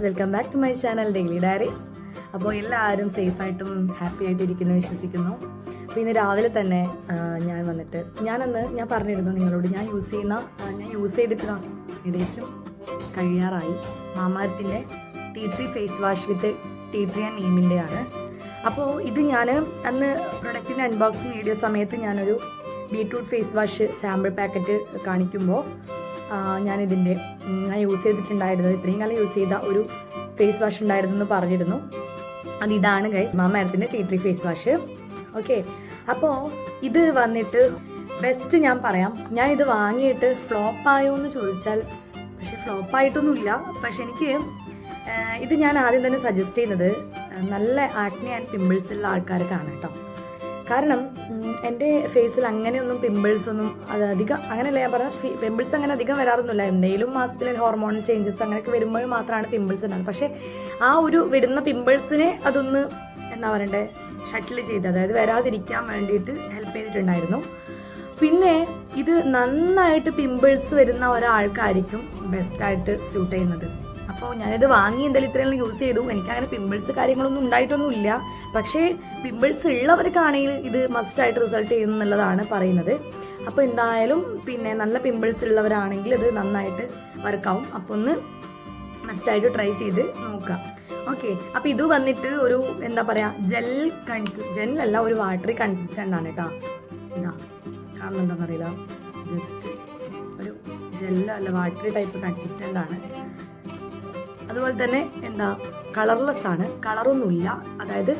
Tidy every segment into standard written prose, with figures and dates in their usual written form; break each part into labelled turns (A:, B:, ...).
A: Welcome back to my channel daily diaries. അപ്പോൾ എല്ലാവരും സേഫായിട്ടും happy ആയിട്ടിരിക്കുന്നു വിശ്വസിക്കുന്നു. അപ്പോൾ ഇന്ന് രാവിലെ തന്നെ ഞാൻ വന്നിട്ട് ഞാൻ പറഞ്ഞിരുന്നു നിങ്ങളോട് ഞാൻ യൂസ് ചെയ്തിട്ട് ഏകദേശം കഴിയാറായി. മാമാർത്തിൻ്റെ tea tree face wash with tea tree and നീമിൻ്റെയാണ്. അപ്പോൾ ഇത് ഞാൻ അന്ന് പ്രൊഡക്റ്റിൻ്റെ അൺബോക്സിങ് വീഡിയോ സമയത്ത് ഞാനൊരു beetroot face wash sample packet കാണിക്കുമ്പോൾ ഞാൻ യൂസ് ചെയ്തിട്ടുണ്ടായിരുന്നത് ഇത്രയും കാലം യൂസ് ചെയ്ത ഒരു ഫേസ് വാഷ് ഉണ്ടായിരുന്നു എന്ന് പറഞ്ഞിരുന്നു. അതിതാണ് ഗൈസ് മാമാർത്തിൻ്റെ tea tree face wash. Okay, അപ്പോൾ ഇത് വന്നിട്ട് ബെസ്റ്റ് ഞാൻ പറയാം. ഞാൻ ഇത് വാങ്ങിയിട്ട് ഫ്ലോപ്പായോ എന്ന് ചോദിച്ചാൽ പക്ഷെ ഫ്ലോപ്പായിട്ടൊന്നുമില്ല. പക്ഷെ എനിക്ക് ഇത് ഞാൻ ആദ്യം തന്നെ സജസ്റ്റ് ചെയ്യുന്നത് നല്ല ആക്നെ ആൻഡ് പിമ്പിൾസ് ഉള്ള ആൾക്കാർക്കാണ് കേട്ടോ. കാരണം എൻ്റെ ഫേസിൽ അങ്ങനെയൊന്നും പിമ്പിൾസ് ഒന്നും അധികം അങ്ങനെയല്ല ഞാൻ പറഞ്ഞ പിമ്പിൾസ് അങ്ങനെ അധികം വരാറൊന്നുമില്ല. എന്തെങ്കിലും മാസത്തിൽ ഹോർമോണൽ ചേഞ്ചസ് അങ്ങനെയൊക്കെ വരുമ്പോൾ മാത്രമാണ് പിമ്പിൾസ് ഉണ്ടാകുന്നത്. പക്ഷേ ആ ഒരു വരുന്ന പിമ്പിൾസിനെ അതൊന്ന് എന്താ പറയണ്ടേ ഷട്ടിൽ ചെയ്ത് അതായത് വരാതിരിക്കാൻ വേണ്ടിയിട്ട് ഹെൽപ്പ് ചെയ്തിട്ടുണ്ടായിരുന്നു. പിന്നെ ഇത് നന്നായിട്ട് പിമ്പിൾസ് വരുന്ന ഒരാൾക്കായിരിക്കും ബെസ്റ്റായിട്ട് സ്യൂട്ട് ചെയ്യുന്നത്. അപ്പോൾ ഞാനിത് വാങ്ങി എന്തായാലും ഇത്രയും യൂസ് ചെയ്തു. എനിക്കങ്ങനെ പിമ്പിൾസ് കാര്യങ്ങളൊന്നും ഉണ്ടായിട്ടൊന്നുമില്ല. പക്ഷേ പിമ്പിൾസ് ഉള്ളവർക്കാണെങ്കിൽ ഇത് മസ്റ്റായിട്ട് റിസൾട്ട് ചെയ്യുന്നു എന്നുള്ളതാണ് പറയുന്നത്. അപ്പോൾ എന്തായാലും പിന്നെ നല്ല പിമ്പിൾസ് ഉള്ളവരാണെങ്കിൽ ഇത് നന്നായിട്ട് വർക്കാവും. അപ്പോൾ ഒന്ന് മസ്റ്റായിട്ട് ട്രൈ ചെയ്ത് നോക്കാം. ഓക്കെ, അപ്പോൾ ഇത് വന്നിട്ട് ഒരു എന്താ പറയുക ജെല്ലല്ല ഒരു വാട്ടറി കൺസിസ്റ്റൻ്റ് ആണ് കേട്ടോ. ഇതാ കാണുന്നുണ്ടോന്നറിയില്ല, ജസ്റ്റ് ഒരു ജെല്ലല്ല വാട്ടറി ടൈപ്പ് കൺസിസ്റ്റൻ്റ് ആണ്. അതുപോലെ തന്നെ എന്താ കളർലെസ് ആണ്, കളറൊന്നുമില്ല. അതായത്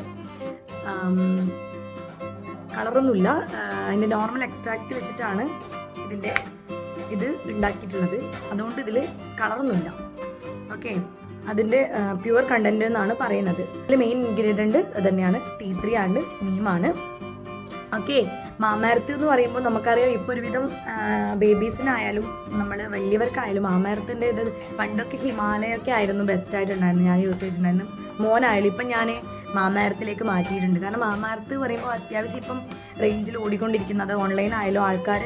A: കളറൊന്നുമില്ല, അതിൻ്റെ നോർമൽ എക്സ്ട്രാക്റ്റ് വെച്ചിട്ടാണ് ഇത് ഉണ്ടാക്കിയിട്ടുള്ളത്. അതുകൊണ്ട് ഇതിൽ കളറൊന്നുമില്ല. ഓക്കെ, അതിൻ്റെ പ്യുവർ കണ്ടന്റ് എന്നാണ് പറയുന്നത്. ഇതിൽ മെയിൻ ഇൻഗ്രീഡിയൻറ്റ് തന്നെയാണ് ടീ ട്രീ ആൻഡ് നീമാണ്. ഓക്കെ, മാമാർത്ത് എന്ന് പറയുമ്പോൾ നമുക്കറിയാം ഇപ്പോൾ ഒരുവിധം ബേബീസിനായാലും നമ്മൾ വലിയവർക്കായാലും മാമാർത്തിൻ്റെ ഇത് പണ്ടൊക്കെ ഹിമാലയൊക്കെ ആയിരുന്നു ബെസ്റ്റായിട്ടുണ്ടായിരുന്നു, ഞാൻ യൂസ് ചെയ്തിട്ടുണ്ടായിരുന്നു. മോനായാലും ഇപ്പം ഞാൻ മാമാർത്തിലേക്ക് മാറ്റിയിട്ടുണ്ട്. കാരണം മാമാർത്ത് പറയുമ്പോൾ അത്യാവശ്യം ഇപ്പം റേഞ്ചിൽ ഓടിക്കൊണ്ടിരിക്കുന്നത് ഓൺലൈൻ ആയാലും ആൾക്കാർ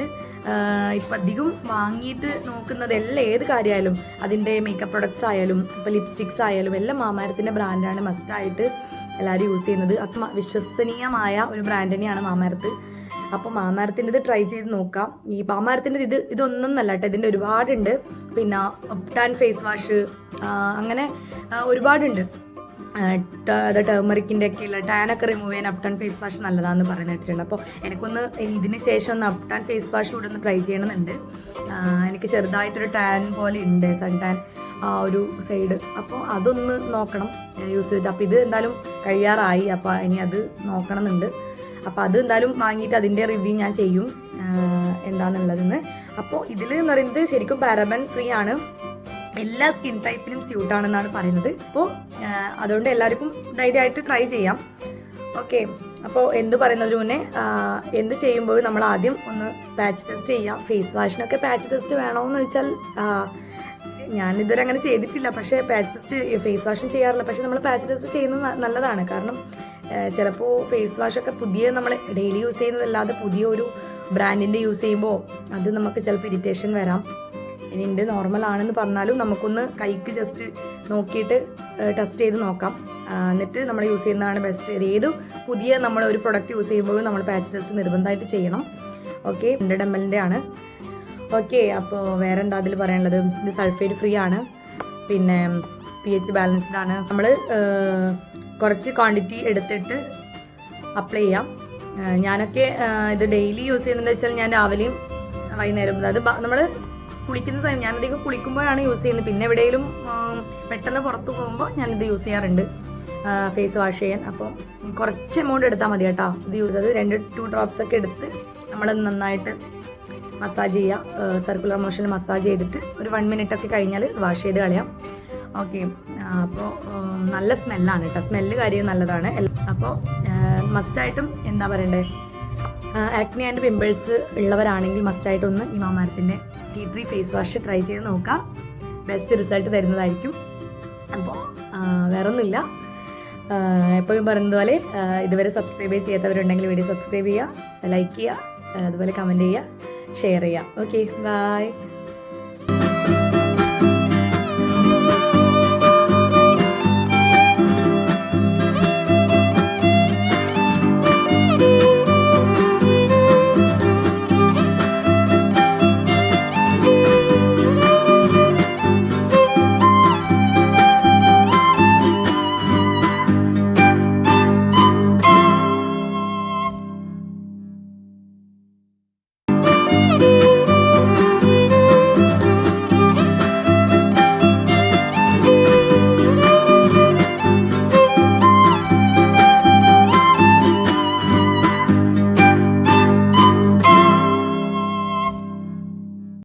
A: ഇപ്പം അധികം വാങ്ങിയിട്ട് നോക്കുന്നത് എല്ലാം ഏത് കാര്യമായാലും അതിൻ്റെ മേക്കപ്പ് പ്രൊഡക്ട്സ് ആയാലും ഇപ്പോൾ ലിപ്സ്റ്റിക്സ് ആയാലും എല്ലാം മാമാർത്തിൻ്റെ ബ്രാൻഡാണ് മസ്റ്റായിട്ട് എല്ലാവരും യൂസ് ചെയ്യുന്നത്. വിശ്വസനീയമായ ഒരു ബ്രാൻഡ് തന്നെയാണ് മാമാർത്ത്. അപ്പോൾ മാമാർത്തിൻ്റെ ഇത് ട്രൈ ചെയ്ത് നോക്കാം. ഈ മാമാർത്തിൻ്റെ ഇതൊന്നും നല്ല കേട്ടോ, ഇതിൻ്റെ ഒരുപാടുണ്ട്. പിന്നെ ഒപ്റ്റാൻ ഫേസ് വാഷ് അങ്ങനെ ഒരുപാടുണ്ട്. ടേമറിക്കിൻ്റെ ഒക്കെ ഉള്ള ടാനൊക്കെ റിമൂവ് ചെയ്യാൻ അപ്ടാൻ ഫേസ് വാഷ് നല്ലതാണെന്ന് പറഞ്ഞിട്ടുണ്ട്. അപ്പോൾ എനിക്കൊന്ന് ഇതിന് ശേഷം ഒന്ന് അപ്ടാൻ ഫേസ് വാഷ് കൂടെ ഒന്ന് ട്രൈ ചെയ്യണമെന്നുണ്ട്. എനിക്ക് ചെറുതായിട്ടൊരു ടാൻ പോലെ ഉണ്ട്, സൺ ടാൻ ആ ഒരു സൈഡ്. അപ്പോൾ അതൊന്ന് നോക്കണം യൂസ് ചെയ്തിട്ട്. അപ്പോൾ ഇത് എന്തായാലും കഴിയാറായി, അപ്പോൾ ഇനി അത് നോക്കണമെന്നുണ്ട്. അപ്പോൾ അത് എന്തായാലും വാങ്ങിയിട്ട് അതിൻ്റെ റിവ്യൂ ഞാൻ ചെയ്യും എന്താണെന്നുള്ളതെന്ന്. അപ്പോൾ ഇതിൽ എന്ന് പറയുന്നത് ശരിക്കും പാരബൻ ഫ്രീ ആണ്, എല്ലാ സ്കിൻ ടൈപ്പിനും സ്യൂട്ടാണെന്നാണ് പറയുന്നത്. അപ്പോൾ അതുകൊണ്ട് എല്ലാവർക്കും ധൈര്യമായിട്ട് ട്രൈ ചെയ്യാം. ഓക്കെ, അപ്പോൾ എന്ത് പറയുന്നതിന് മുന്നേ എന്ത് ചെയ്യുമ്പോൾ നമ്മൾ ആദ്യം ഒന്ന് പാച്ച് ടെസ്റ്റ് ചെയ്യാം. ഫേസ് വാഷിനൊക്കെ പാച്ച് ടെസ്റ്റ് വേണമെന്ന് വെച്ചാൽ ഞാനിതുവരെ അങ്ങനെ ചെയ്തിട്ടില്ല. പക്ഷേ പാച്ച് ടെസ്റ്റ് ഫേസ് വാഷും ചെയ്യാറില്ല. പക്ഷേ നമ്മൾ പാച്ച് ടെസ്റ്റ് ചെയ്യുന്നത് നല്ലതാണ്. കാരണം ചിലപ്പോൾ ഫേസ് വാഷൊക്കെ നമ്മൾ ഡെയിലി യൂസ് ചെയ്യുന്നതല്ലാതെ പുതിയ ഒരു ബ്രാൻഡിൻ്റെ യൂസ് ചെയ്യുമ്പോൾ അത് നമുക്ക് ചിലപ്പോൾ ഇറിറ്റേഷൻ വരാം. ഇനി എൻ്റെ നോർമൽ ആണെന്ന് പറഞ്ഞാലും നമുക്കൊന്ന് കൈക്ക് ജസ്റ്റ് നോക്കിയിട്ട് ടെസ്റ്റ് ചെയ്ത് നോക്കാം. എന്നിട്ട് നമ്മൾ യൂസ് ചെയ്യുന്നതാണ് ബെസ്റ്റ്. ഏത് പുതിയ നമ്മൾ ഒരു പ്രൊഡക്റ്റ് യൂസ് ചെയ്യുമ്പോഴും നമ്മൾ പാച്ച് ടെസ്റ്റ് നിർബന്ധമായിട്ട് ചെയ്യണം. ഓക്കെ, 100 ml ആണ്. ഓക്കെ, അപ്പോൾ വേറെ എന്താ അതിൽ പറയാനുള്ളത്? ഇത് സൾഫേറ്റ് ഫ്രീ ആണ്, പിന്നെ pH ബാലൻസ്ഡ് ആണ്. നമ്മൾ കുറച്ച് ക്വാണ്ടിറ്റി എടുത്തിട്ട് അപ്ലൈ ചെയ്യാം. ഞാനൊക്കെ ഇത് ഡെയിലി യൂസ് ചെയ്യുന്നതെന്ന് വെച്ചാൽ ഞാൻ രാവിലെയും വൈകുന്നേരം, അതായത് നമ്മൾ കുളിക്കുന്ന സമയം ഞാനധികം കുളിക്കുമ്പോഴാണ് യൂസ് ചെയ്യുന്നത്. പിന്നെ എവിടെയെങ്കിലും പെട്ടെന്ന് പുറത്ത് പോകുമ്പോൾ ഞാനിത് യൂസ് ചെയ്യാറുണ്ട് ഫേസ് വാഷ് ചെയ്യാൻ. അപ്പോൾ കുറച്ച് എമൗണ്ട് എടുത്താൽ മതി കേട്ടോ. ഇത് യൂസ് ചെയ്തത് 2 ഡ്രോപ്സ് ഒക്കെ എടുത്ത് നമ്മൾ നന്നായിട്ട് മസാജ് ചെയ്യുക. സർക്കുലർ മോഷനിൽ മസാജ് ചെയ്തിട്ട് ഒരു 1 minute ഒക്കെ കഴിഞ്ഞാൽ വാഷ് ചെയ്ത് കളയാം. ഓക്കെ, അപ്പോൾ നല്ല സ്മെല്ലാണ് കേട്ടോ, സ്മെല്ല് കാര്യം നല്ലതാണ്. അപ്പോൾ മസ്റ്റായിട്ടും എന്താ പറയണ്ടേ ആക്നെ ആൻഡ് പിമ്പിൾസ് ഉള്ളവരാണെങ്കിൽ മസ്റ്റായിട്ടൊന്ന് ഈ മാമാർത്തിൻ്റെ tea tree face wash try ചെയ്ത് നോക്കാം. ബെസ്റ്റ് റിസൾട്ട് തരുന്നതായിരിക്കും. അപ്പോൾ വേറൊന്നുമില്ല, എപ്പോഴും പറയുന്നത് പോലെ ഇതുവരെ സബ്സ്ക്രൈബ് ചെയ്യാത്തവരുണ്ടെങ്കിൽ വീഡിയോ സബ്സ്ക്രൈബ് ചെയ്യുക, ലൈക്ക് ചെയ്യുക, അതുപോലെ കമൻറ്റ് ചെയ്യുക, ഷെയർ ചെയ്യുക. Okay, by.